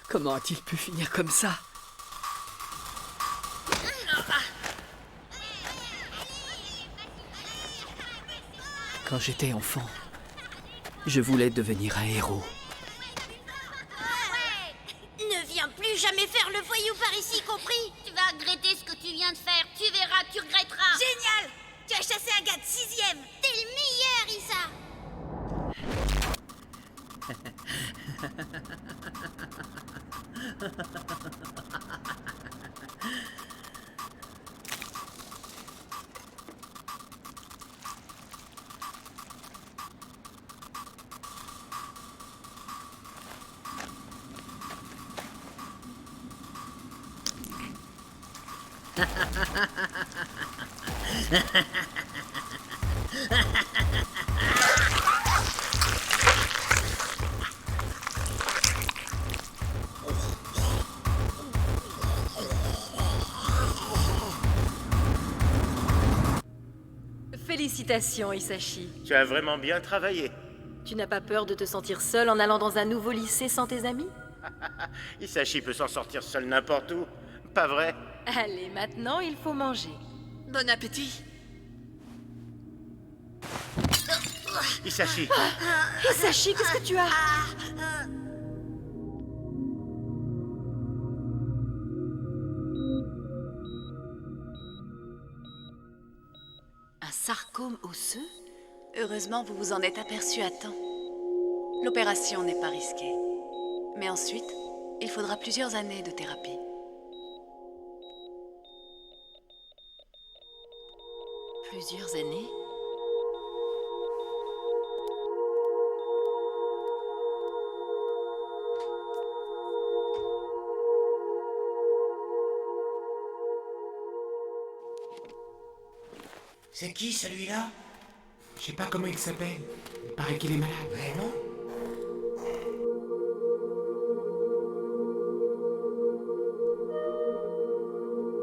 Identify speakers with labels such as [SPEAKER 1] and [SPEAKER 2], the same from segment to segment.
[SPEAKER 1] Comment a-t-il pu finir comme ça? Quand j'étais enfant, je voulais devenir un héros.
[SPEAKER 2] Ne viens plus jamais faire le voyou par ici, compris?
[SPEAKER 3] Tu vas regretter ce que tu viens de faire. Tu verras, tu regretteras.
[SPEAKER 2] Génial! Tu as chassé un gars de 6e!
[SPEAKER 3] T'es le meilleur, Issa.
[SPEAKER 4] Félicitations, Hisashi.
[SPEAKER 5] Tu as vraiment bien travaillé.
[SPEAKER 4] Tu n'as pas peur de te sentir seul en allant dans un nouveau lycée sans tes amis?
[SPEAKER 5] Hisashi peut s'en sortir seul n'importe où. Pas vrai?
[SPEAKER 4] Allez, maintenant, il faut manger.
[SPEAKER 1] Bon appétit!
[SPEAKER 5] Hisashi,
[SPEAKER 4] Hisashi, qu'est-ce que tu as?
[SPEAKER 6] Un sarcome osseux? Heureusement, vous vous en êtes aperçu à temps. L'opération n'est pas risquée. Mais ensuite, il faudra plusieurs années de thérapie.
[SPEAKER 4] Plusieurs années?
[SPEAKER 7] C'est qui celui-là? Je sais pas comment il s'appelle. Il paraît qu'il est malade. Vraiment?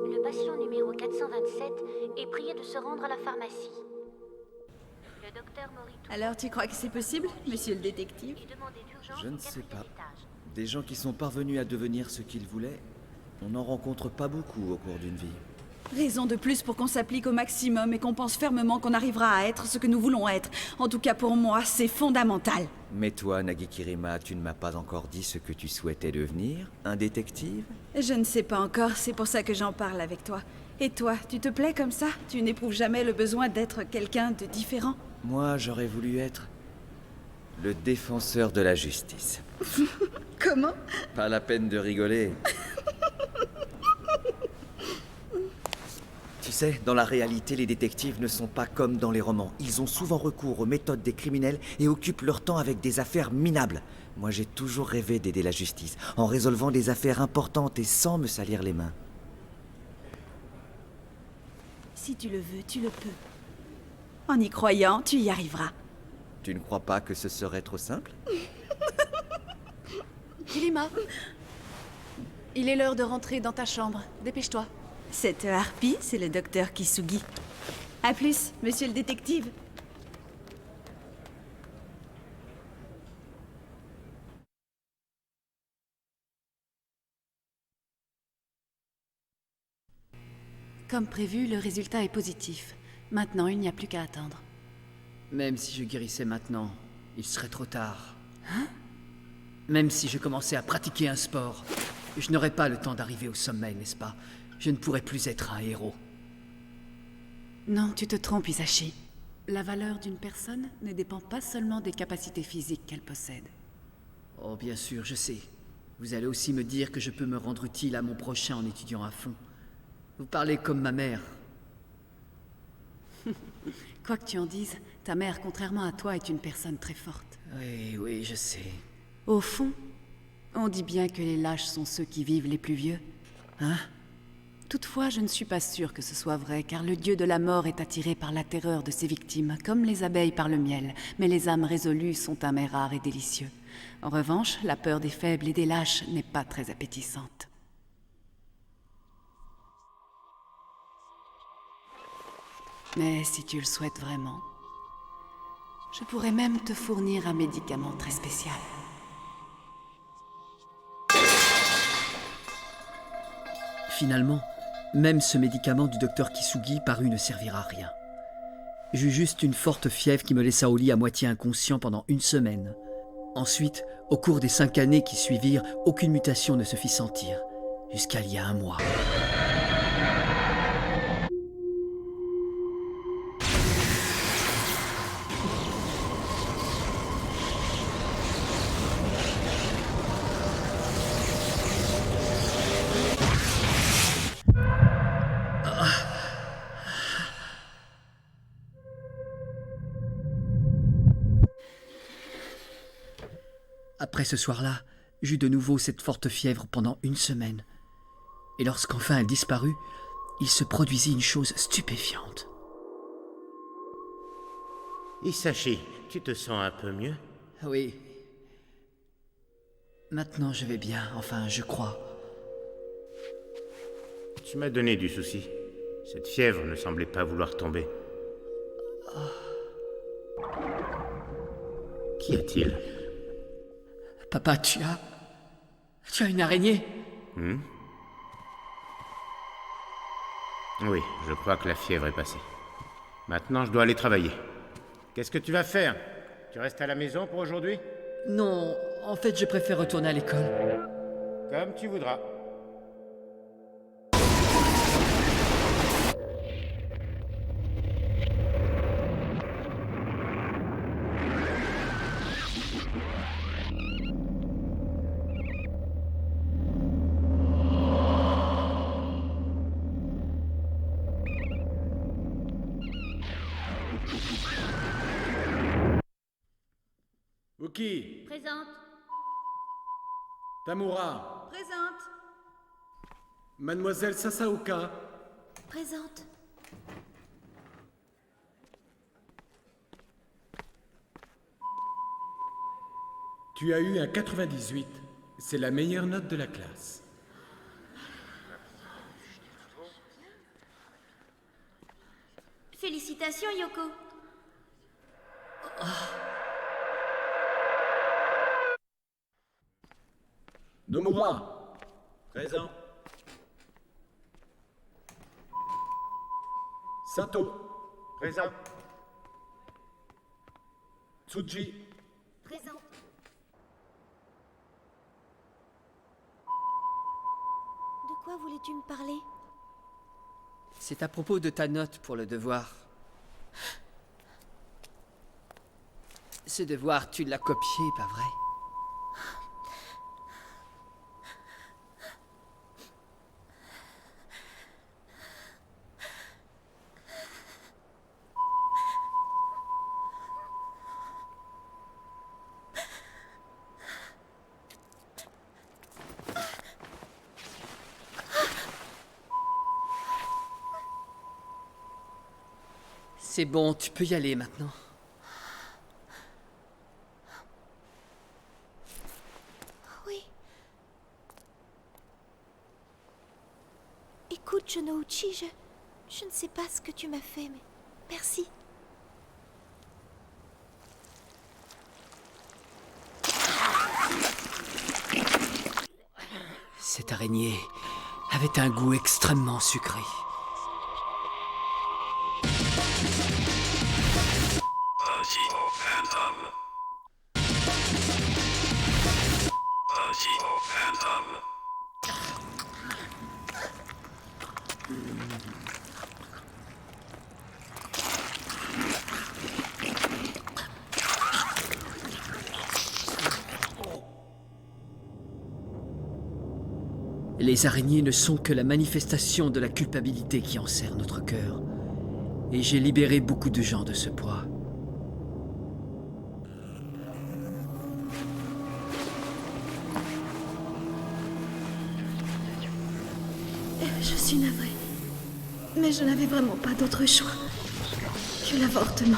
[SPEAKER 3] Le patient numéro 427 est prié de se rendre à la pharmacie. Le docteur Morito
[SPEAKER 8] Alors tu crois que c'est possible, monsieur le détective?
[SPEAKER 3] est demandé d'urgence
[SPEAKER 9] Je
[SPEAKER 3] au
[SPEAKER 9] ne sais
[SPEAKER 3] quatrième
[SPEAKER 9] pas.
[SPEAKER 3] étage.
[SPEAKER 9] Des gens qui sont parvenus à devenir ce qu'ils voulaient, on n'en rencontre pas beaucoup au cours d'une vie.
[SPEAKER 8] Raison de plus pour qu'on s'applique au maximum et qu'on pense fermement qu'on arrivera à être ce que nous voulons être. En tout cas pour moi, c'est fondamental.
[SPEAKER 9] Mais toi, Nagikirima, tu ne m'as pas encore dit ce que tu souhaitais devenir? Un détective?
[SPEAKER 8] Je ne sais pas encore, c'est pour ça que j'en parle avec toi. Et toi, tu te plais comme ça? Tu n'éprouves jamais le besoin d'être quelqu'un de différent?
[SPEAKER 9] Moi, j'aurais voulu être le défenseur de la justice.
[SPEAKER 8] Comment?
[SPEAKER 9] Pas la peine de rigoler. Tu sais, dans la réalité, les détectives ne sont pas comme dans les romans. Ils ont souvent recours aux méthodes des criminels et occupent leur temps avec des affaires minables. Moi, j'ai toujours rêvé d'aider la justice, en résolvant des affaires importantes et sans me salir les mains.
[SPEAKER 8] Si tu le veux, tu le peux. En y croyant, tu y arriveras.
[SPEAKER 9] Tu ne crois pas que ce serait trop simple?
[SPEAKER 6] Kirima, il est l'heure de rentrer dans ta chambre. Dépêche-toi.
[SPEAKER 8] Cette harpie, c'est le docteur Kisugi. À plus, monsieur le détective.
[SPEAKER 6] Comme prévu, le résultat est positif. Maintenant, il n'y a plus qu'à attendre.
[SPEAKER 1] Même si je guérissais maintenant, il serait trop tard. Même si je commençais à pratiquer un sport, je n'aurais pas le temps d'arriver au sommet, n'est-ce pas? Je ne pourrais plus être un héros.
[SPEAKER 6] Non, tu te trompes, Hisashi. La valeur d'une personne ne dépend pas seulement des capacités physiques qu'elle possède.
[SPEAKER 1] Oh, bien sûr, je sais. Vous allez aussi me dire que je peux me rendre utile à mon prochain en étudiant à fond. Vous parlez comme ma mère.
[SPEAKER 6] Quoi que tu en dises, ta mère, contrairement à toi, est une personne très forte.
[SPEAKER 1] Oui, je sais.
[SPEAKER 6] Au fond, on dit bien que les lâches sont ceux qui vivent les plus vieux.
[SPEAKER 1] Hein?
[SPEAKER 6] Toutefois, je ne suis pas sûre que ce soit vrai, car le dieu de la mort est attiré par la terreur de ses victimes, comme les abeilles par le miel, mais les âmes résolues sont un mets rare et délicieux. En revanche, la peur des faibles et des lâches n'est pas très appétissante. Mais si tu le souhaites vraiment, je pourrais même te fournir un médicament très spécial.
[SPEAKER 1] Finalement, même ce médicament du docteur Kisugi parut ne servir à rien. J'eus juste une forte fièvre qui me laissa au lit à moitié inconscient pendant 1 semaine. Ensuite, au cours des 5 années qui suivirent, aucune mutation ne se fit sentir, jusqu'à il y a 1 mois. Après ce soir-là, j'eus de nouveau cette forte fièvre pendant 1 semaine. Et lorsqu'enfin elle disparut, il se produisit une chose stupéfiante.
[SPEAKER 5] Hisashi, tu te sens un peu mieux?
[SPEAKER 1] Oui. Maintenant je vais bien, enfin je crois.
[SPEAKER 5] Tu m'as donné du souci. Cette fièvre ne semblait pas vouloir tomber. Qu'y a-t-il?
[SPEAKER 1] Papa, tu as une araignée?
[SPEAKER 5] Oui, je crois que la fièvre est passée. Maintenant, je dois aller travailler. Qu'est-ce que tu vas faire? Tu restes à la maison pour aujourd'hui?
[SPEAKER 1] Non, en fait je préfère retourner à l'école.
[SPEAKER 5] Comme tu voudras.
[SPEAKER 7] Uki,
[SPEAKER 2] Présente.
[SPEAKER 7] Tamura,
[SPEAKER 8] Présente.
[SPEAKER 7] Mademoiselle Sasaoka.
[SPEAKER 2] Présente.
[SPEAKER 7] Tu as eu un 98. C'est la meilleure note de la classe.
[SPEAKER 2] Félicitations, Yoko.
[SPEAKER 7] Nomura. Présent. Sato.
[SPEAKER 5] Présent.
[SPEAKER 7] Tsuji.
[SPEAKER 2] Présente. De quoi voulais-tu me parler?
[SPEAKER 1] C'est à propos de ta note pour le devoir. Ce devoir, tu l'as copié, pas vrai? C'est bon, tu peux y aller maintenant.
[SPEAKER 2] Oui. Écoute, Shonouchi, je ne sais pas ce que tu m'as fait, mais merci.
[SPEAKER 1] Cette araignée avait un goût extrêmement sucré.
[SPEAKER 10] ici, un homme.
[SPEAKER 1] Les araignées ne sont que la manifestation de la culpabilité qui enserre notre cœur. Et j'ai libéré beaucoup de gens de ce poids.
[SPEAKER 2] Je suis navrée. Mais je n'avais vraiment pas d'autre choix que l'avortement.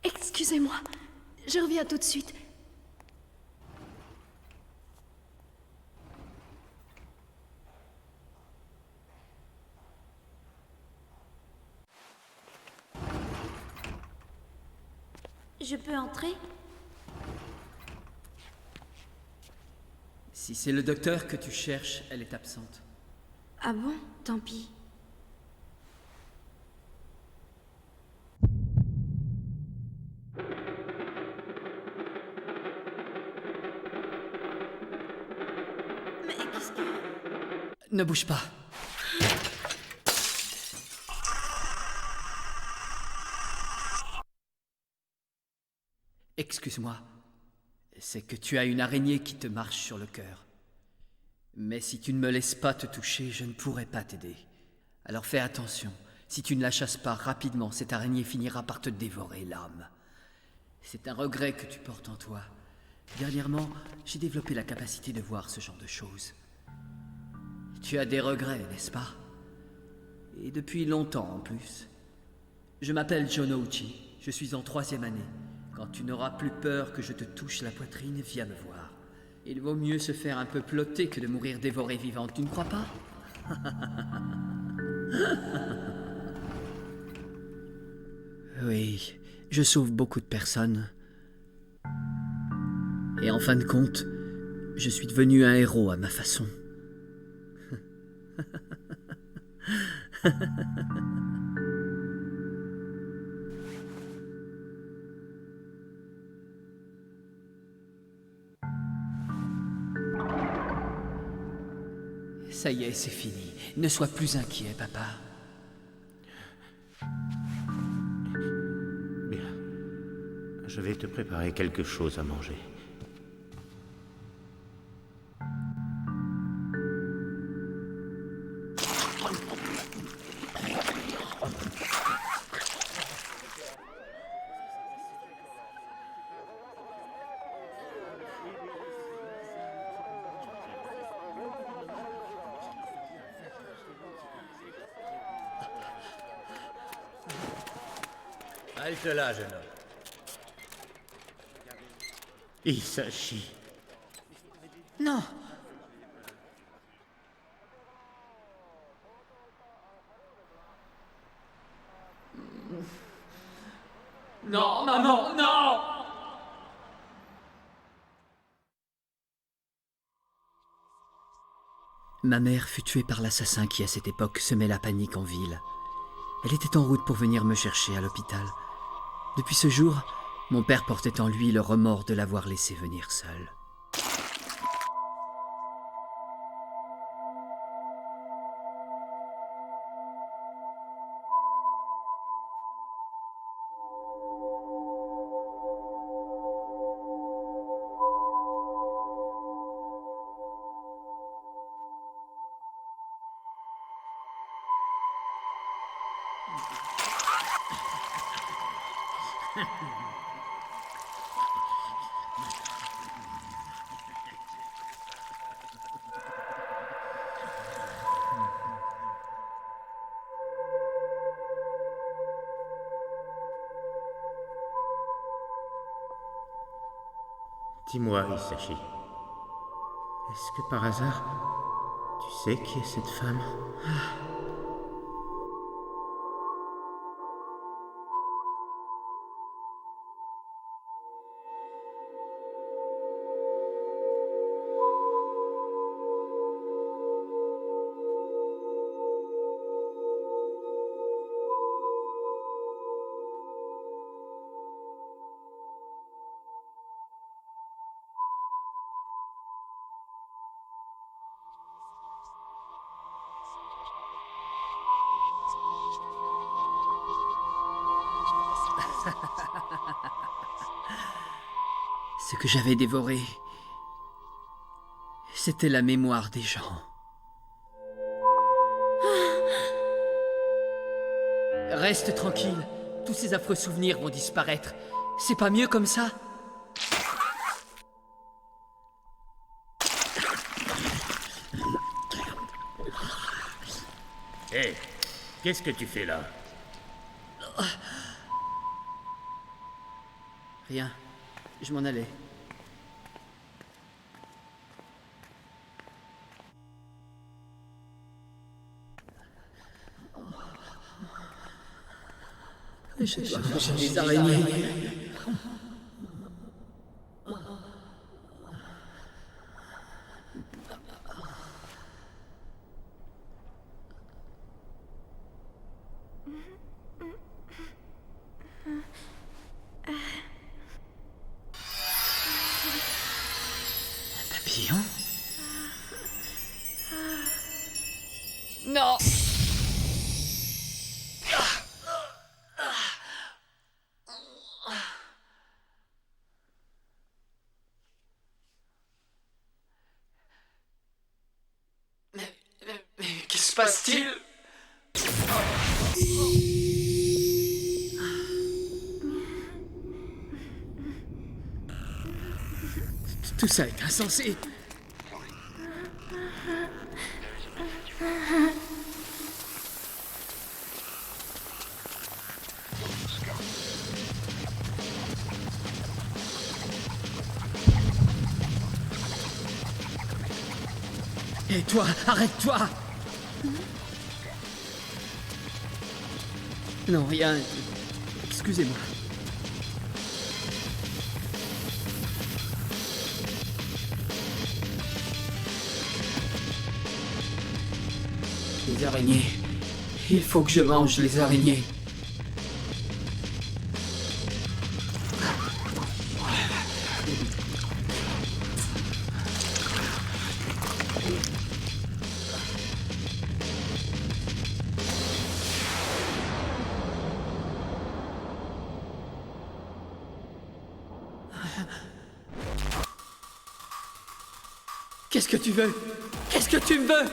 [SPEAKER 2] Excusez-moi, je reviens tout de suite.
[SPEAKER 3] Je peux entrer?
[SPEAKER 1] Si c'est le docteur que tu cherches, elle est absente.
[SPEAKER 3] Ah bon? Tant pis. Mais qu'est-ce que...
[SPEAKER 1] Ne bouge pas. Excuse-moi. C'est que tu as une araignée qui te marche sur le cœur. Mais si tu ne me laisses pas te toucher, je ne pourrai pas t'aider. Alors fais attention. Si tu ne la chasses pas rapidement, cette araignée finira par te dévorer l'âme. C'est un regret que tu portes en toi. Dernièrement, j'ai développé la capacité de voir ce genre de choses. Tu as des regrets, n'est-ce pas? Et depuis longtemps en plus. Je m'appelle Jonouchi, je suis en 3e année. Quand tu n'auras plus peur que je te touche la poitrine, viens me voir. Il vaut mieux se faire un peu plotter que de mourir dévorée vivante, tu ne crois pas? Oui, je sauve beaucoup de personnes. Et en fin de compte, je suis devenu un héros à ma façon. Ça y est, c'est fini. Ne sois plus inquiet, papa.
[SPEAKER 5] Bien. Je vais te préparer quelque chose à manger.
[SPEAKER 11] Halte là, jeune homme.
[SPEAKER 5] Hisashi.
[SPEAKER 1] Non! Non, maman, non! Ma mère fut tuée par l'assassin qui, à cette époque, semait la panique en ville. Elle était en route pour venir me chercher à l'hôpital. Depuis ce jour, mon père portait en lui le remords de l'avoir laissé venir seul.
[SPEAKER 5] Dis-moi, Hisashi. Est-ce que par hasard, tu sais qui est cette femme?
[SPEAKER 1] Ce que j'avais dévoré, c'était la mémoire des gens. Reste tranquille, tous ces affreux souvenirs vont disparaître. C'est pas mieux comme ça?
[SPEAKER 5] Hé, qu'est-ce que tu fais là?
[SPEAKER 1] Rien, je m'en allais. Je dois manger les araignées. Un papillon? Non! Que se passe-t-il? Tout ça est insensé. Et toi, arrête-toi! Non, rien. Excusez-moi. Les araignées. Il faut que je mange les araignées. Qu'est-ce que tu veux? Qu'est-ce que tu me veux?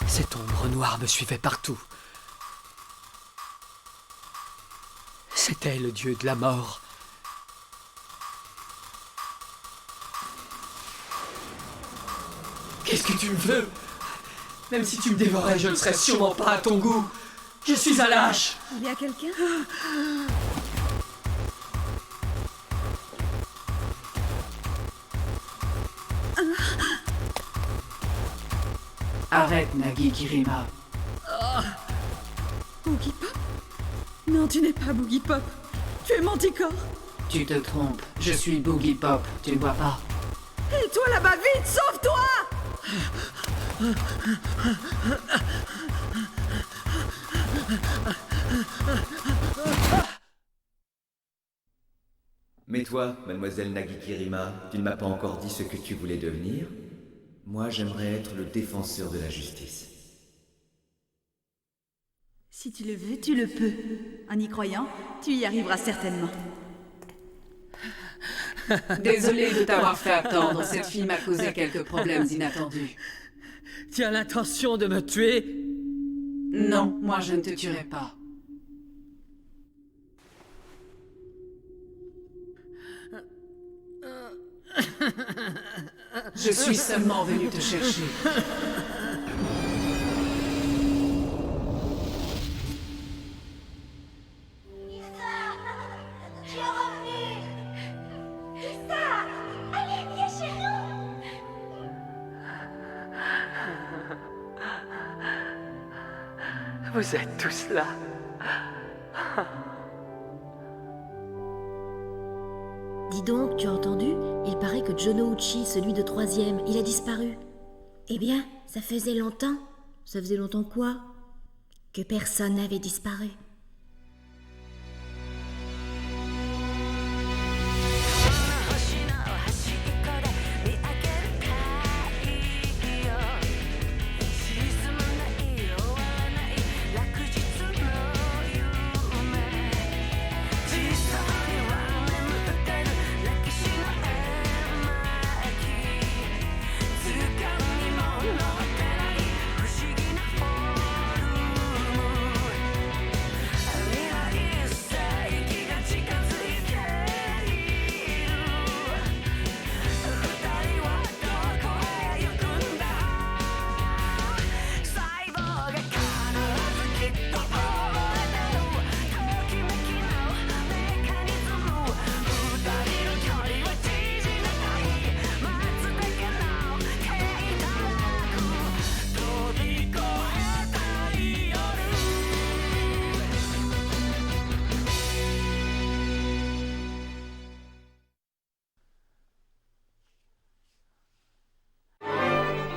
[SPEAKER 1] Cette ombre noire me suivait partout. C'était le dieu de la mort. Qu'est-ce que tu me veux? Même si tu me dévorais, je ne serais sûrement pas à ton goût. Je suis un lâche.
[SPEAKER 8] Il y a quelqu'un?
[SPEAKER 10] Arrête, Nagi Kirima.
[SPEAKER 8] Boogie Pop? Non, tu n'es pas Boogie Pop. Tu es Manticore.
[SPEAKER 10] Tu te trompes. Je suis Boogie Pop. Tu ne vois pas?
[SPEAKER 8] Et toi là-bas, vite, sauve-toi!
[SPEAKER 9] Mais toi, mademoiselle Nagi Kirima, tu ne m'as pas encore dit ce que tu voulais devenir? Moi, j'aimerais être le défenseur de la justice.
[SPEAKER 8] Si tu le veux, tu le peux. En y croyant, tu y arriveras certainement.
[SPEAKER 10] Désolée de t'avoir fait attendre. Cette fille m'a causé quelques problèmes inattendus.
[SPEAKER 1] Tu as l'intention de me tuer?
[SPEAKER 10] Non, moi je ne te tuerai pas. Je suis seulement venu te chercher.
[SPEAKER 1] Vous êtes tous là.
[SPEAKER 11] Dis donc, tu as entendu? Il paraît que Jonouchi, celui de 3e, il a disparu. Eh bien, ça faisait longtemps. Ça faisait longtemps quoi? que personne n'avait disparu.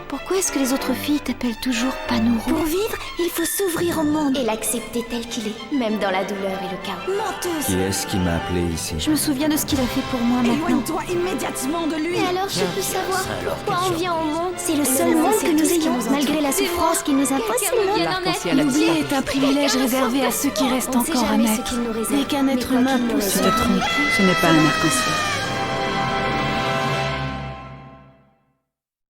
[SPEAKER 3] Pourquoi est-ce que les autres filles t'appellent toujours Panoro?
[SPEAKER 11] Pour vivre, il faut s'ouvrir au monde et l'accepter tel qu'il est, même dans la douleur et le chaos. Menteuse!
[SPEAKER 9] Qui est-ce qui m'a appelé ici?
[SPEAKER 3] Je me souviens de ce qu'il a fait pour moi maintenant.
[SPEAKER 8] Éloigne-toi immédiatement de lui.
[SPEAKER 11] Mais alors je peux savoir pourquoi on vient au monde? C'est le seul monde que nous ayons, malgré la souffrance qu'il nous impose, c'est le monde.
[SPEAKER 3] L'oublier est un privilège réservé à ceux qui restent encore à naître. Dès qu'un être humain pousse...
[SPEAKER 8] Tu te trompes, ce n'est pas un arc-en-ciel.